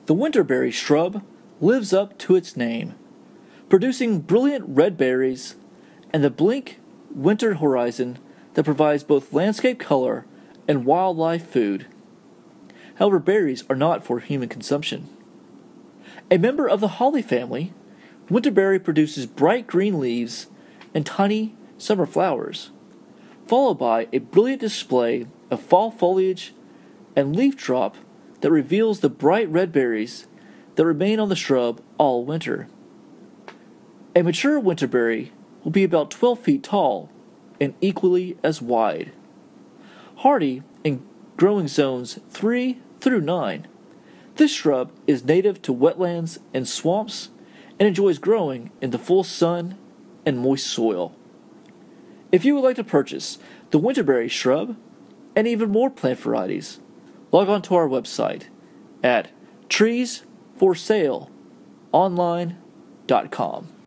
The winterberry shrub lives up to its name, producing brilliant red berries and the bleak winter horizon that provides both landscape color and wildlife food. However, berries are not for human consumption. A member of the holly family, winterberry produces bright green leaves and tiny summer flowers, followed by a brilliant display of fall foliage and leaf drop that reveals the bright red berries that remain on the shrub all winter. A mature winterberry will be about 12 feet tall and equally as wide. Hardy in growing zones 3 through 9, this shrub is native to wetlands and swamps and enjoys growing in the full sun and moist soil. If you would like to purchase the winterberry shrub and even more plant varieties, log on to our website at treesforsaleonline.com.